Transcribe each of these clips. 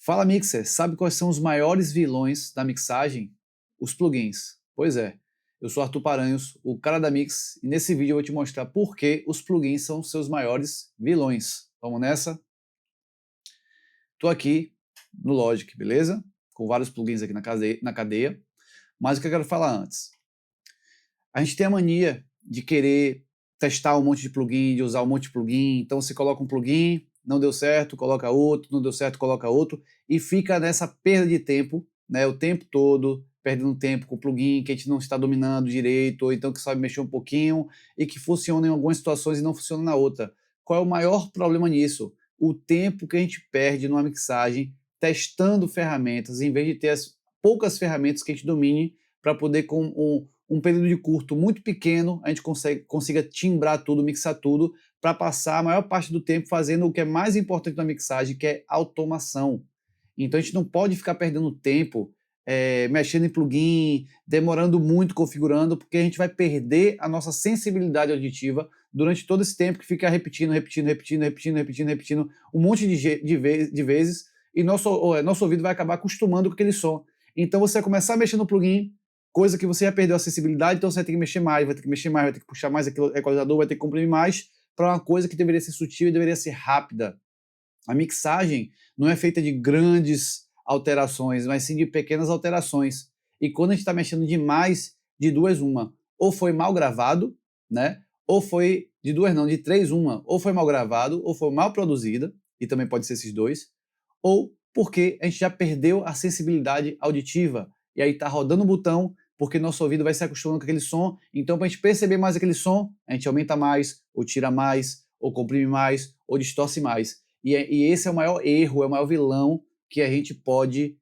Fala Mixer, sabe quais são os maiores vilões da mixagem? Os plugins. Pois é, eu sou Arthur Paranhos, o cara da Mix, e nesse vídeo eu vou te mostrar por que os plugins são os seus maiores vilões. Vamos nessa? Tô aqui no Logic, beleza? Com vários plugins aqui na cadeia, mas o que eu quero falar antes? A gente tem a mania de querer testar um monte de plugin, de usar um monte de plugin, então você coloca um plugin, não deu certo, coloca outro, não deu certo, coloca outro, e fica nessa perda de tempo, né, o tempo todo, perdendo tempo com plugin que a gente não está dominando direito, ou então que sabe mexer um pouquinho, e que funciona em algumas situações e não funciona na outra. Qual é o maior problema nisso? O tempo que a gente perde numa mixagem, testando ferramentas, em vez de ter as poucas ferramentas que a gente domine, para poder com um período de curto muito pequeno, a gente consiga timbrar tudo, mixar tudo, para passar a maior parte do tempo fazendo o que é mais importante na mixagem, que é automação. Então a gente não pode ficar perdendo tempo mexendo em plugin, demorando muito configurando, porque a gente vai perder a nossa sensibilidade auditiva durante todo esse tempo que fica repetindo um monte de vezes, e nosso ouvido vai acabar acostumando com aquele som. Então você vai começar a mexer no plugin, coisa que você já perdeu a sensibilidade, então você vai ter que mexer mais, vai ter que puxar mais aquele equalizador, vai ter que comprimir mais, para uma coisa que deveria ser sutil e deveria ser rápida. A mixagem não é feita de grandes alterações, mas sim de pequenas alterações. E quando a gente está mexendo demais, de duas uma, ou foi mal gravado, né? Ou foi, de duas não, de três uma, ou foi mal gravado, ou foi mal produzida, e também pode ser esses dois, ou porque a gente já perdeu a sensibilidade auditiva, e aí está rodando o botão, porque nosso ouvido vai se acostumando com aquele som, então para a gente perceber mais aquele som, a gente aumenta mais, ou tira mais, ou comprime mais, ou distorce mais. E esse é o maior erro, é o maior vilão que a gente pode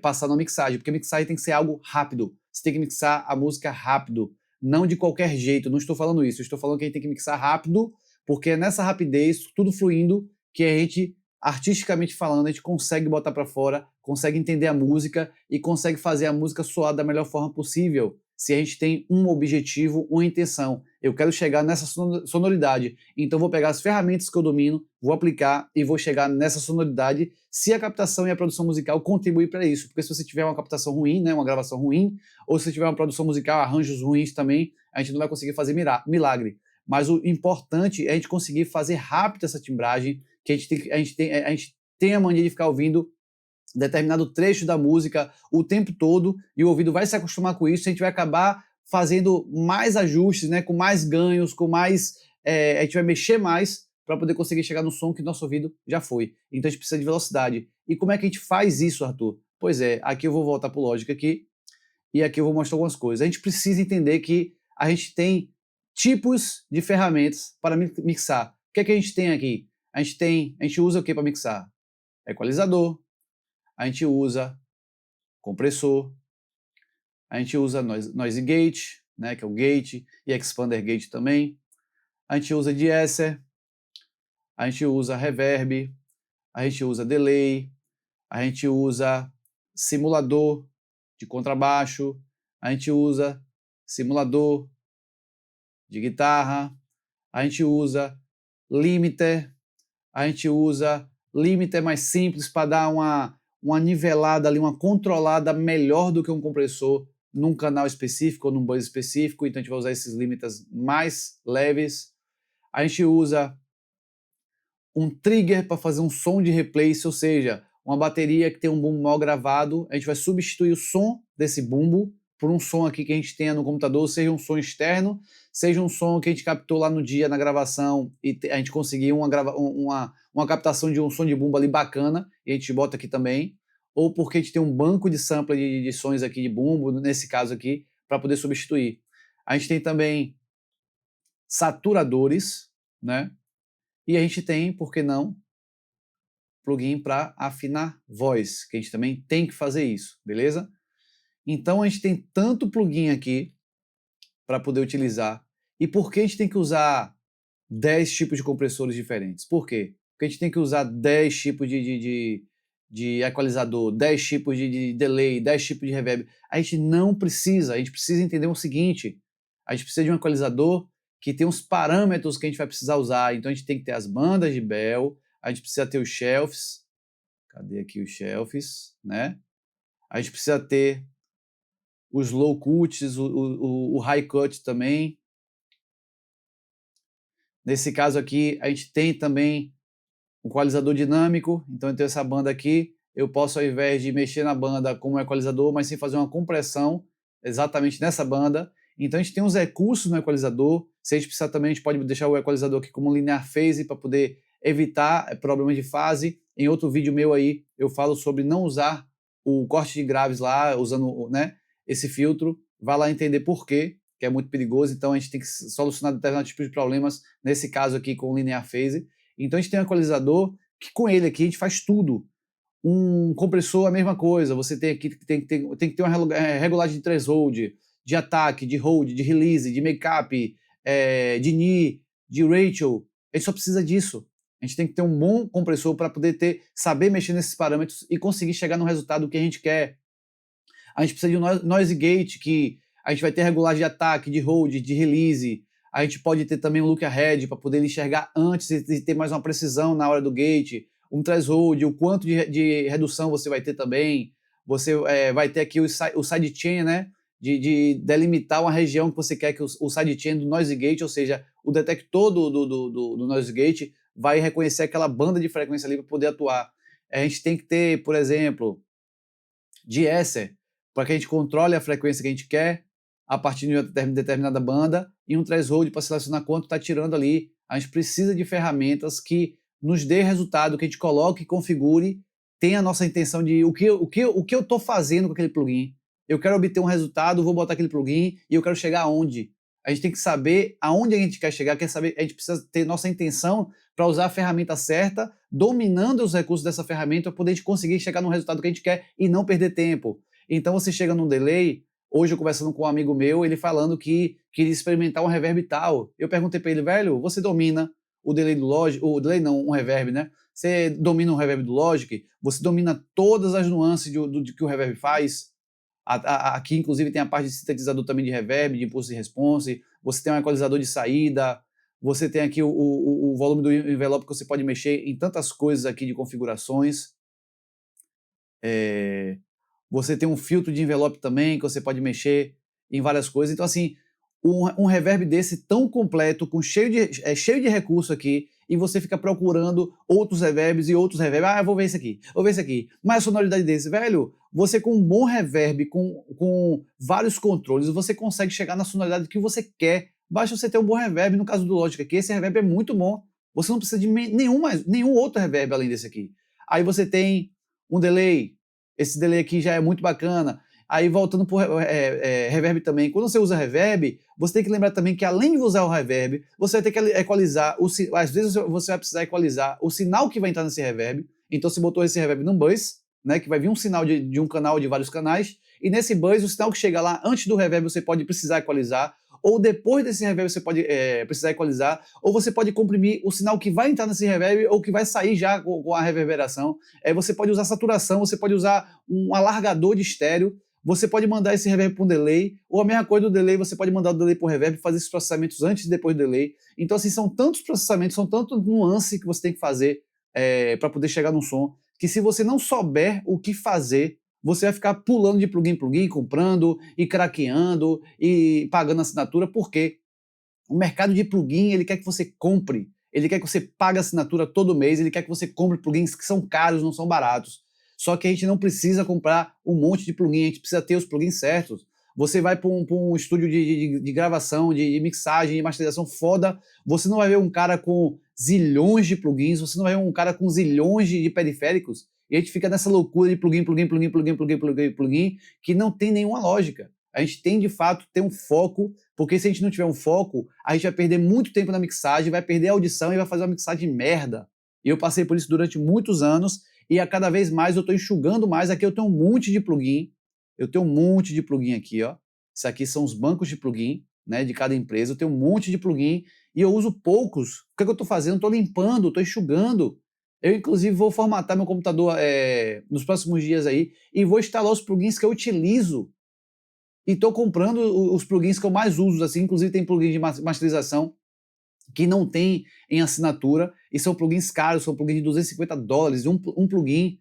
passar na mixagem, porque a mixagem tem que ser algo rápido, você tem que mixar a música rápido, não de qualquer jeito, não estou falando isso, eu estou falando que a gente tem que mixar rápido, porque é nessa rapidez, tudo fluindo, que a gente, artisticamente falando, a gente consegue botar para fora, consegue entender a música e consegue fazer a música soar da melhor forma possível, se a gente tem um objetivo, uma intenção. Eu quero chegar nessa sonoridade, então vou pegar as ferramentas que eu domino, vou aplicar e vou chegar nessa sonoridade, se a captação e a produção musical contribuem para isso, porque se você tiver uma captação ruim, né, uma gravação ruim, ou se tiver uma produção musical, arranjos ruins também, a gente não vai conseguir fazer milagre. Mas o importante é a gente conseguir fazer rápido essa timbragem, que a gente tem a mania de ficar ouvindo determinado trecho da música o tempo todo, e o ouvido vai se acostumar com isso, a gente vai acabar fazendo mais ajustes, né, com mais ganhos, com mais... a gente vai mexer mais para poder conseguir chegar no som que nosso ouvido já foi. Então a gente precisa de velocidade. E como é que a gente faz isso, Arthur? Pois é, aqui eu vou voltar para o Logic aqui, e aqui eu vou mostrar algumas coisas. A gente precisa entender que a gente tem tipos de ferramentas para mixar. O que é que a gente tem aqui? A gente usa o que para mixar? Equalizador, a gente usa compressor, a gente usa noise gate, né, que é o gate, e expander gate também, a gente usa deesser, a gente usa reverb, a gente usa delay, a gente usa simulador de contrabaixo, a gente usa simulador de guitarra, a gente usa limiter, a gente usa limiter mais simples para dar uma nivelada ali, uma controlada melhor do que um compressor num canal específico ou num buzz específico, então a gente vai usar esses limiters mais leves. A gente usa um trigger para fazer um som de replace, ou seja, uma bateria que tem um bumbo mal gravado, a gente vai substituir o som desse bumbo por um som aqui que a gente tenha no computador, seja um som externo, seja um som que a gente captou lá no dia na gravação e a gente conseguiu uma captação de um som de bumbo ali bacana, e a gente bota aqui também, ou porque a gente tem um banco de sampler de sons aqui de bumbo, nesse caso aqui, para poder substituir. A gente tem também saturadores, né? E a gente tem, por que não, plugin para afinar voz, que a gente também tem que fazer isso, beleza? Então a gente tem tanto plugin aqui para poder utilizar. E por que a gente tem que usar 10 tipos de compressores diferentes? Por quê? Porque a gente tem que usar 10 tipos de equalizador, 10 tipos de delay, 10 tipos de reverb. A gente não precisa, a gente precisa entender o seguinte, a gente precisa de um equalizador que tem uns parâmetros que a gente vai precisar usar. Então a gente tem que ter as bandas de Bell, a gente precisa ter os shelves. Cadê aqui os shelves, né? A gente precisa ter os low cuts, o high cut também. Nesse caso aqui, a gente tem também um equalizador dinâmico, então eu tenho essa banda aqui, eu posso, ao invés de mexer na banda como equalizador, mas sim fazer uma compressão exatamente nessa banda. Então a gente tem uns recursos no equalizador. Se a gente precisar também, a gente pode deixar o equalizador aqui como linear phase para poder evitar problemas de fase. Em outro vídeo meu aí, eu falo sobre não usar o corte de graves lá, usando, né, esse filtro. Vai lá entender por quê, que é muito perigoso. Então a gente tem que solucionar determinados tipos de problemas, nesse caso aqui com linear phase. Então a gente tem um equalizador que com ele aqui a gente faz tudo. Um compressor, a mesma coisa. Você tem aqui tem que ter uma regulagem de threshold, de ataque, de hold, de release, de makeup, de knee, de ratio. A gente só precisa disso. A gente tem que ter um bom compressor para poder saber mexer nesses parâmetros e conseguir chegar no resultado que a gente quer. A gente precisa de um noise gate, que a gente vai ter regulagem de ataque, de hold, de release. A gente pode ter também um look ahead para poder enxergar antes e ter mais uma precisão na hora do gate. Um threshold, o quanto de redução você vai ter também. Você vai ter aqui o sidechain, né? De delimitar uma região que você quer que o sidechain do noise gate, ou seja, o detector do noise gate, vai reconhecer aquela banda de frequência ali para poder atuar. A gente tem que ter, por exemplo, de-esser, para que a gente controle a frequência que a gente quer a partir de uma determinada banda, e um threshold para selecionar quanto está tirando ali. A gente precisa de ferramentas que nos dê resultado, que a gente coloque e configure, tenha a nossa intenção de o que eu estou fazendo com aquele plugin. Eu quero obter um resultado, vou botar aquele plugin e eu quero chegar aonde. A gente tem que saber aonde a gente quer chegar, quer saber, a gente precisa ter nossa intenção para usar a ferramenta certa, dominando os recursos dessa ferramenta para poder conseguir chegar no resultado que a gente quer e não perder tempo. Então você chega num delay, hoje eu conversando com um amigo meu, ele falando que queria experimentar um reverb tal. Eu perguntei para ele, velho, você domina o delay do Logic, o delay não, um reverb, né? Você domina o reverb do Logic, você domina todas as nuances de que o reverb faz. Aqui, inclusive, tem a parte de sintetizador também de reverb, de impulso e response. Você tem um equalizador de saída. Você tem aqui o volume do envelope que você pode mexer em tantas coisas aqui de configurações. Você tem um filtro de envelope também, que você pode mexer em várias coisas. Então, assim, um reverb desse tão completo, cheio de recurso aqui, e você fica procurando outros reverbs e outros reverbs. Ah, eu vou ver esse aqui, vou ver esse aqui. Mas a sonoridade desse, velho, você com um bom reverb, com vários controles, você consegue chegar na sonoridade que você quer. Basta você ter um bom reverb. No caso do Logic aqui, esse reverb é muito bom. Você não precisa de nenhum outro reverb além desse aqui. Aí você tem um delay. Esse delay aqui já é muito bacana. Aí voltando para o reverb também, quando você usa reverb, você tem que lembrar também que além de usar o reverb, você vai ter que equalizar, às vezes você vai precisar equalizar o sinal que vai entrar nesse reverb. Então você botou esse reverb num bus, né, que vai vir um sinal de um canal de vários canais, e nesse bus o sinal que chega lá antes do reverb você pode precisar equalizar, ou depois desse reverb você pode precisar equalizar, ou você pode comprimir o sinal que vai entrar nesse reverb ou que vai sair já com a reverberação. Você pode usar saturação, você pode usar um alargador de estéreo, você pode mandar esse reverb para um delay, ou a mesma coisa do delay, você pode mandar o delay para o reverb, fazer esses processamentos antes e depois do delay. Então, assim, são tantos processamentos, são tantas nuances que você tem que fazer para poder chegar num som, que se você não souber o que fazer, você vai ficar pulando de plugin em plugin, comprando e craqueando e pagando assinatura, porque o mercado de plugin, ele quer que você compre, ele quer que você pague assinatura todo mês, ele quer que você compre plugins que são caros, não são baratos. Só que a gente não precisa comprar um monte de plugin, a gente precisa ter os plugins certos. Você vai para um estúdio de gravação, de mixagem, de masterização foda, você não vai ver um cara com zilhões de plugins, você não vai ver um cara com zilhões de periféricos, e a gente fica nessa loucura de plugin, que não tem nenhuma lógica. A gente tem, de fato, ter um foco, porque se a gente não tiver um foco, a gente vai perder muito tempo na mixagem, vai perder a audição e vai fazer uma mixagem merda. E eu passei por isso durante muitos anos, e a cada vez mais eu estou enxugando mais. Aqui eu tenho um monte de plugin, aqui, ó. Isso aqui são os bancos de plugin, né, de cada empresa. Eu tenho um monte de plugin e eu uso poucos. O que eu estou fazendo? Estou limpando, estou enxugando. Eu, inclusive, vou formatar meu computador nos próximos dias aí e vou instalar os plugins que eu utilizo. E estou comprando os plugins que eu mais uso, assim, inclusive tem plugin de masterização que não tem em assinatura, e são plugins caros, são plugins de $250, um plugin,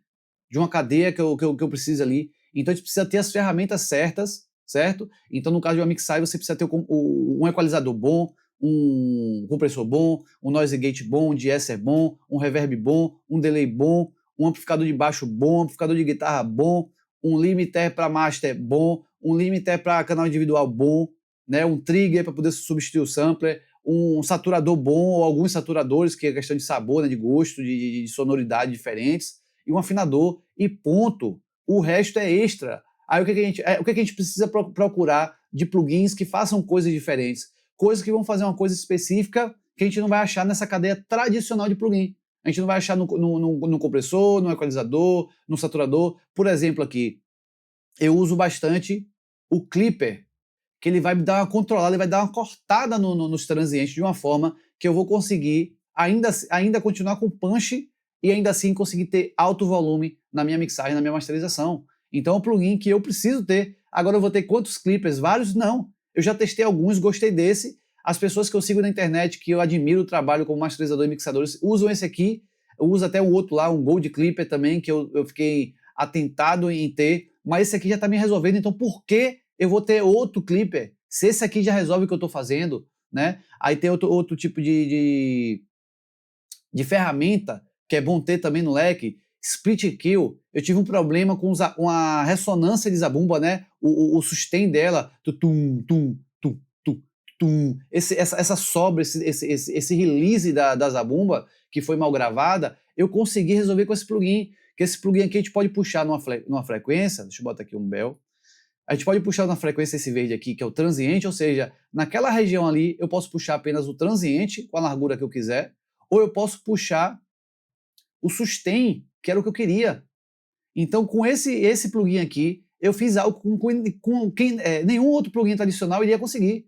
de uma cadeia que eu preciso ali. Então a gente precisa ter as ferramentas certas, certo? Então no caso de uma mixagem você precisa ter um equalizador bom, um compressor bom, um noise gate bom, um de-esser bom, um reverb bom, um delay bom, um amplificador de baixo bom, um amplificador de guitarra bom, um limiter para master bom, um limiter para canal individual bom, né? Um trigger para poder substituir o sampler, um saturador bom, ou alguns saturadores, que é questão de sabor, né, de gosto, de sonoridade diferentes, e um afinador, e ponto. O resto é extra. Aí o que a gente precisa procurar de plugins que façam coisas diferentes? Coisas que vão fazer uma coisa específica que a gente não vai achar nessa cadeia tradicional de plugin. A gente não vai achar no compressor, no equalizador, no saturador. Por exemplo, aqui, eu uso bastante o Clipper, que ele vai me dar uma controlada, ele vai dar uma cortada nos transientes de uma forma que eu vou conseguir ainda continuar com punch e ainda assim conseguir ter alto volume na minha mixagem, na minha masterização. Então é um plugin que eu preciso ter. Agora eu vou ter quantos clippers? Vários? Não. Eu já testei alguns, gostei desse. As pessoas que eu sigo na internet, que eu admiro o trabalho como masterizador e mixadores, usam esse aqui. Eu uso até o outro lá, um Gold Clipper também, que eu fiquei atentado em ter. Mas esse aqui já está me resolvendo, então por que eu vou ter outro clipper, se esse aqui já resolve o que eu estou fazendo, né? Aí tem outro tipo de ferramenta que é bom ter também no leque, Split Kill. Eu tive um problema com a ressonância de zabumba, né? O sustain dela, tum, tum, tum, tum, tum. Essa sobra, esse release da zabumba, que foi mal gravada, eu consegui resolver com esse plugin. Que esse plugin aqui a gente pode puxar numa frequência, deixa eu botar aqui um bell, a gente pode puxar na frequência esse verde aqui, que é o transiente, ou seja, naquela região ali eu posso puxar apenas o transiente com a largura que eu quiser, ou eu posso puxar o sustain, que era o que eu queria. Então, com esse plugin aqui, eu fiz algo com quem nenhum outro plugin tradicional iria conseguir.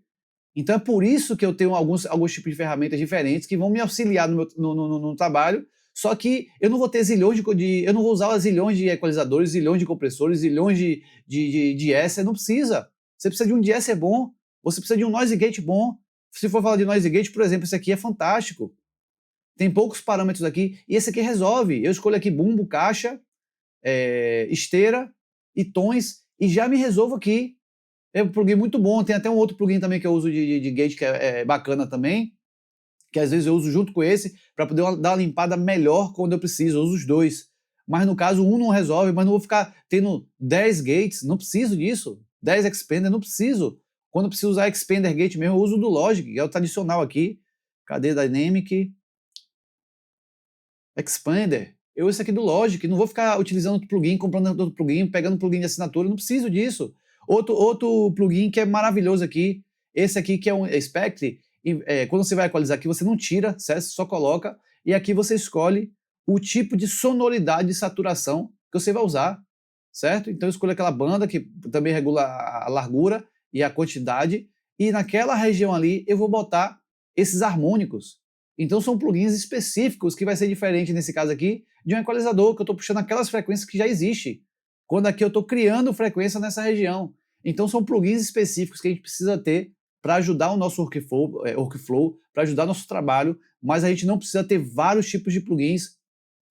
Então é por isso que eu tenho alguns tipos de ferramentas diferentes que vão me auxiliar no trabalho, só que eu não vou ter zilhões eu não vou usar zilhões de equalizadores, zilhões de compressores, zilhões de esser, não precisa. Você precisa de um de-esser bom, você precisa de um noise gate bom. Se for falar de noise gate, por exemplo, esse aqui é fantástico. Tem poucos parâmetros aqui, e esse aqui resolve. Eu escolho aqui bumbo, caixa, esteira e tons, e já me resolvo aqui. É um plugin muito bom. Tem até um outro plugin também que eu uso de gate que é bacana também, que às vezes eu uso junto com esse para poder dar uma limpada melhor quando eu preciso. Eu uso os dois. Mas no caso, um não resolve, mas não vou ficar tendo 10 gates, não preciso disso. 10 expander, não preciso. Quando eu preciso usar expander gate mesmo, eu uso do Logic, que é o tradicional aqui. Cadê Dynamic? Expander. Eu uso esse aqui do Logic, não vou ficar utilizando outro plugin, comprando outro plugin, pegando plugin de assinatura, não preciso disso. Outro plugin que é maravilhoso aqui, esse aqui que é um Spectre, quando você vai equalizar aqui, você não tira, certo? Você só coloca, e aqui você escolhe o tipo de sonoridade de saturação que você vai usar, certo? Então eu escolho aquela banda que também regula a largura e a quantidade, e naquela região ali eu vou botar esses harmônicos. Então são plugins específicos que vai ser diferente nesse caso aqui de um equalizador, que eu estou puxando aquelas frequências que já existem. Quando aqui eu estou criando frequência nessa região. Então são plugins específicos que a gente precisa ter para ajudar o nosso workflow, para ajudar o nosso trabalho, mas a gente não precisa ter vários tipos de plugins,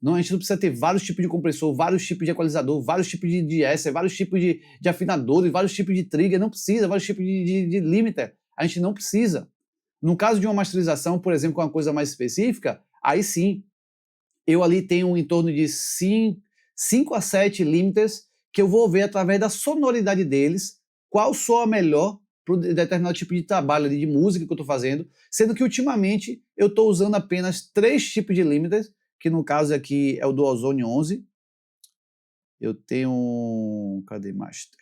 não, a gente não precisa ter vários tipos de compressor, vários tipos de equalizador, vários tipos de esser, vários tipos de afinadores, vários tipos de trigger, não precisa, vários tipos de limiter, a gente não precisa. No caso de uma masterização, por exemplo, com uma coisa mais específica, aí sim, eu ali tenho em torno de 5 a 7 limiters que eu vou ver através da sonoridade deles qual soa melhor para um determinado tipo de trabalho ali, de música que eu estou fazendo, sendo que ultimamente eu estou usando apenas 3 tipos de limiters, que no caso aqui é o do Ozone 11. Eu tenho... Cadê Master?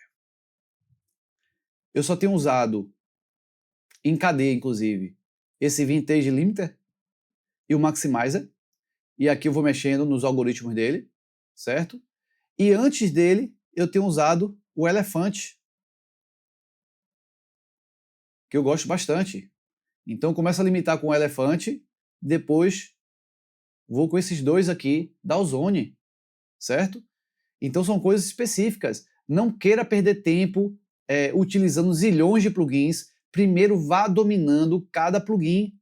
Eu só tenho usado em cadeia, inclusive, esse Vintage Limiter e o Maximizer. E aqui eu vou mexendo nos algoritmos dele, certo? E antes dele, eu tenho usado o Elefante, que eu gosto bastante. Então começo a limitar com o Elefante, depois vou com esses dois aqui da Ozone, certo? Então são coisas específicas. Não queira perder tempo utilizando zilhões de plugins. Primeiro vá dominando cada plugin.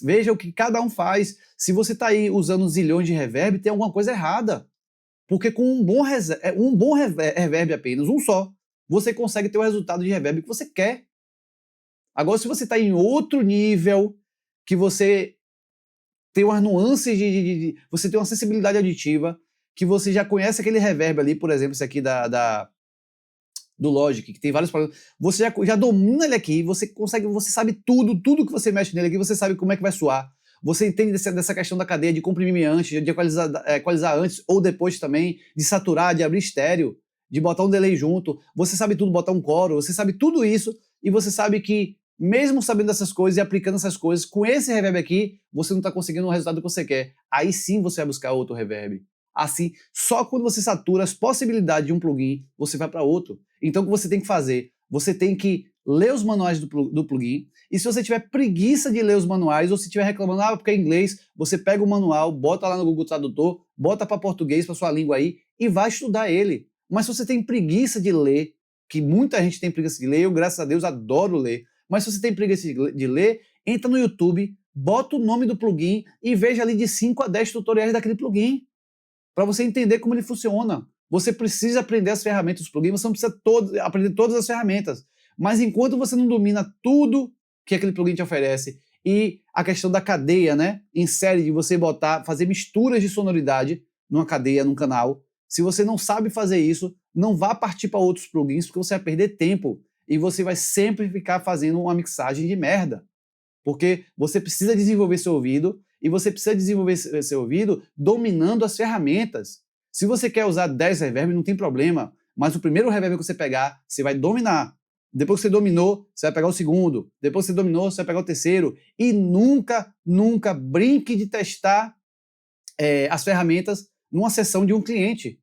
Veja o que cada um faz. Se você está aí usando zilhões de reverb, tem alguma coisa errada. Porque com um bom reverb apenas, um só, você consegue ter o resultado de reverb que você quer. Agora, se você está em outro nível, que você tem umas nuances você tem uma sensibilidade auditiva, que você já conhece aquele reverb ali, por exemplo, esse aqui do Logic, que tem vários problemas, você já domina ele aqui, você sabe tudo que você mexe nele aqui, você sabe como é que vai soar. Você entende dessa questão da cadeia, de comprimir antes, de equalizar antes ou depois também, de saturar, de abrir estéreo, de botar um delay junto. Você sabe tudo, botar um coro, você sabe tudo isso, e você sabe que, mesmo sabendo dessas coisas e aplicando essas coisas, com esse reverb aqui, você não está conseguindo o resultado que você quer. Aí sim você vai buscar outro reverb. Assim, só quando você satura as possibilidades de um plugin, você vai para outro. Então o que você tem que fazer? Você tem que ler os manuais do plugin, e se você tiver preguiça de ler os manuais, ou se estiver reclamando, porque é inglês, você pega o manual, bota lá no Google Tradutor, bota para português, para sua língua aí, e vai estudar ele. Mas se você tem preguiça de ler, que muita gente tem preguiça de ler, eu, graças a Deus, adoro ler, mas se você tem preguiça de ler, entra no YouTube, bota o nome do plugin e veja ali de 5 a 10 tutoriais daquele plugin, para você entender como ele funciona. Você precisa aprender as ferramentas dos plugins, você não precisa aprender todas as ferramentas. Mas enquanto você não domina tudo que aquele plugin te oferece, e a questão da cadeia, né, em série, de você fazer misturas de sonoridade numa cadeia, num canal, se você não sabe fazer isso, não vá partir para outros plugins, porque você vai perder tempo e você vai sempre ficar fazendo uma mixagem de merda. Porque você precisa desenvolver seu ouvido, e você precisa desenvolver seu ouvido dominando as ferramentas. Se você quer usar 10 reverb, não tem problema, mas o primeiro reverb que você pegar, você vai dominar. Depois que você dominou, você vai pegar o segundo. Depois que você dominou, você vai pegar o terceiro. E nunca brinque de testar as ferramentas numa sessão de um cliente.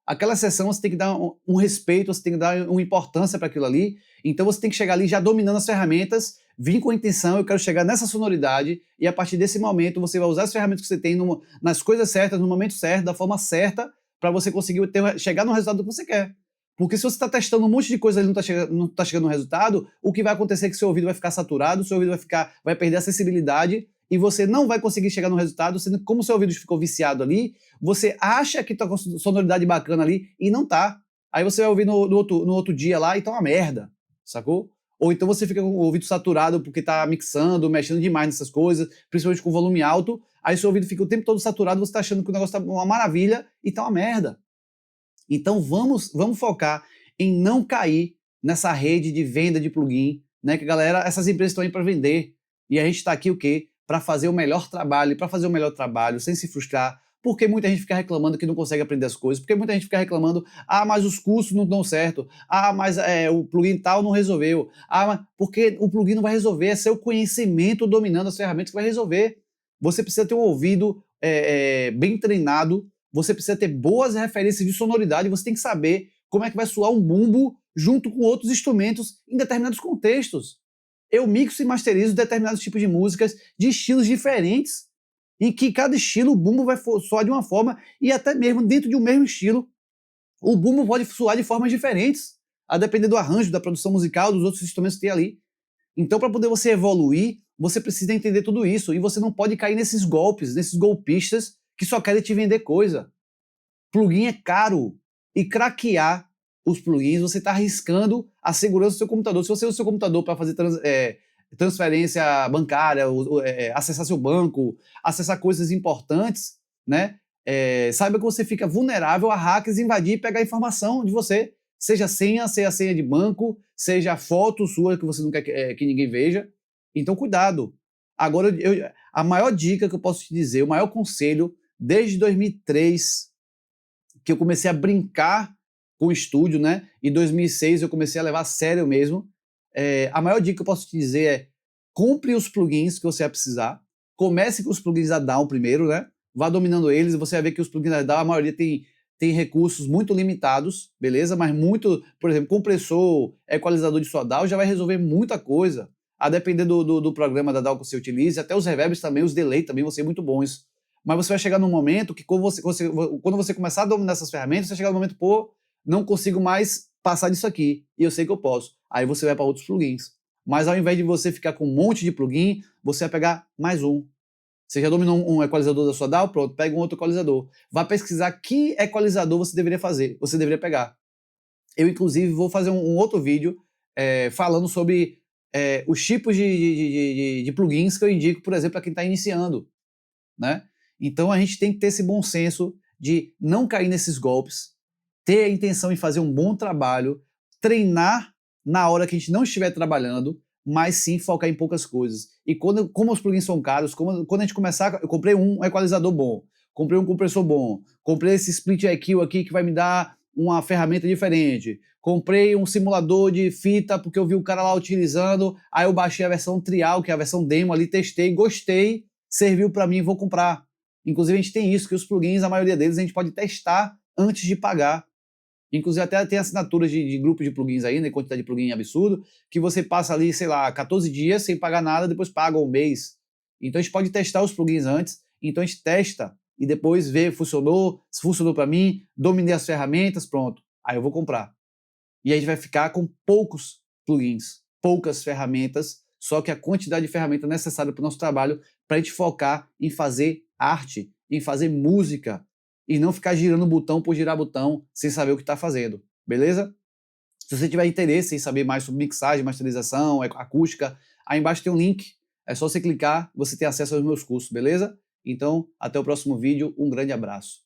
Aquela sessão você tem que dar um respeito, você tem que dar uma importância para aquilo ali. Então você tem que chegar ali já dominando as ferramentas, vir com a intenção, eu quero chegar nessa sonoridade, e a partir desse momento você vai usar as ferramentas que você tem nas coisas certas, no momento certo, da forma certa, para você conseguir chegar no resultado que você quer. Porque se você está testando um monte de coisa e não está chegando no resultado, o que vai acontecer é que seu ouvido vai ficar saturado, seu ouvido vai perder a sensibilidade, e você não vai conseguir chegar no resultado, sendo que como seu ouvido ficou viciado ali, você acha que tá com sonoridade bacana ali e não tá. Aí você vai ouvir no outro dia lá e tá uma merda, sacou? Ou então você fica com o ouvido saturado porque tá mixando, mexendo demais nessas coisas, principalmente com volume alto, aí seu ouvido fica o tempo todo saturado, você tá achando que o negócio tá uma maravilha e tá uma merda. Então vamos focar em não cair nessa rede de venda de plugin, né? Que galera, essas empresas estão aí para vender, e a gente está aqui o quê? Para fazer o melhor trabalho, e para fazer o melhor trabalho sem se frustrar, porque muita gente fica reclamando que não consegue aprender as coisas, porque muita gente fica reclamando, mas os cursos não dão certo, mas o plugin tal não resolveu, porque o plugin não vai resolver, é seu conhecimento dominando as ferramentas que vai resolver. Você precisa ter um ouvido bem treinado, você precisa ter boas referências de sonoridade, você tem que saber como é que vai soar um bumbo junto com outros instrumentos em determinados contextos. Eu mixo e masterizo determinados tipos de músicas de estilos diferentes, em que cada estilo o bumbo vai soar de uma forma, e até mesmo dentro de um mesmo estilo, o bumbo pode soar de formas diferentes, a depender do arranjo, da produção musical, dos outros instrumentos que tem ali. Então, para poder você evoluir, você precisa entender tudo isso, e você não pode cair nesses golpes, nesses golpistas que só querem te vender coisa. Plugin é caro, e craquear os plugins, você está arriscando a segurança do seu computador. Se você usa o seu computador para fazer transferência bancária, acessar seu banco, acessar coisas importantes, né? Saiba que você fica vulnerável a hackers invadir e pegar informação de você, seja a senha de banco, seja a foto sua que você não quer que ninguém veja. Então, cuidado. Agora, a maior dica que eu posso te dizer, o maior conselho, desde 2003, que eu comecei a brincar com o estúdio, né? Em 2006 eu comecei a levar a sério mesmo. A maior dica que eu posso te dizer é: compre os plugins que você vai precisar. Comece com os plugins da DAW primeiro, né? Vá dominando eles, e você vai ver que os plugins da DAW, a maioria tem recursos muito limitados, beleza? Mas por exemplo, compressor, equalizador de sua DAW já vai resolver muita coisa. A depender do programa da DAW que você utilize, até os reverbs também, os delay também vão ser muito bons. Mas você vai chegar num momento que quando você começar a dominar essas ferramentas, você vai chegar no momento, não consigo mais passar disso aqui, e eu sei que eu posso. Aí você vai para outros plugins. Mas ao invés de você ficar com um monte de plugin, você vai pegar mais um. Você já dominou um equalizador da sua DAW? Pronto, pega um outro equalizador. Vá pesquisar que equalizador você deveria pegar. Eu, inclusive, vou fazer um outro vídeo falando sobre os tipos de plugins que eu indico, por exemplo, para quem está iniciando, né? Então a gente tem que ter esse bom senso de não cair nesses golpes, ter a intenção em fazer um bom trabalho, treinar na hora que a gente não estiver trabalhando, mas sim focar em poucas coisas. E como os plugins são caros, quando a gente começar, eu comprei um equalizador bom, comprei um compressor bom, comprei esse split EQ aqui que vai me dar uma ferramenta diferente, comprei um simulador de fita porque eu vi o cara lá utilizando, aí eu baixei a versão trial, que é a versão demo ali, testei, gostei, serviu para mim, vou comprar. Inclusive a gente tem isso, que os plugins, a maioria deles, a gente pode testar antes de pagar. Inclusive até tem assinaturas de grupo de plugins aí, né, quantidade de plugin absurdo, que você passa ali, sei lá, 14 dias sem pagar nada, depois paga um mês. Então a gente pode testar os plugins antes, então a gente testa e depois vê, funcionou, se funcionou para mim, dominei as ferramentas, pronto, aí eu vou comprar. E aí a gente vai ficar com poucos plugins, poucas ferramentas, só que a quantidade de ferramentas necessária para o nosso trabalho, para a gente focar em fazer arte, em fazer música, e não ficar girando botão por girar botão sem saber o que está fazendo, beleza? Se você tiver interesse em saber mais sobre mixagem, masterização, acústica, aí embaixo tem um link, é só você clicar, você tem acesso aos meus cursos, beleza? Então, até o próximo vídeo, um grande abraço.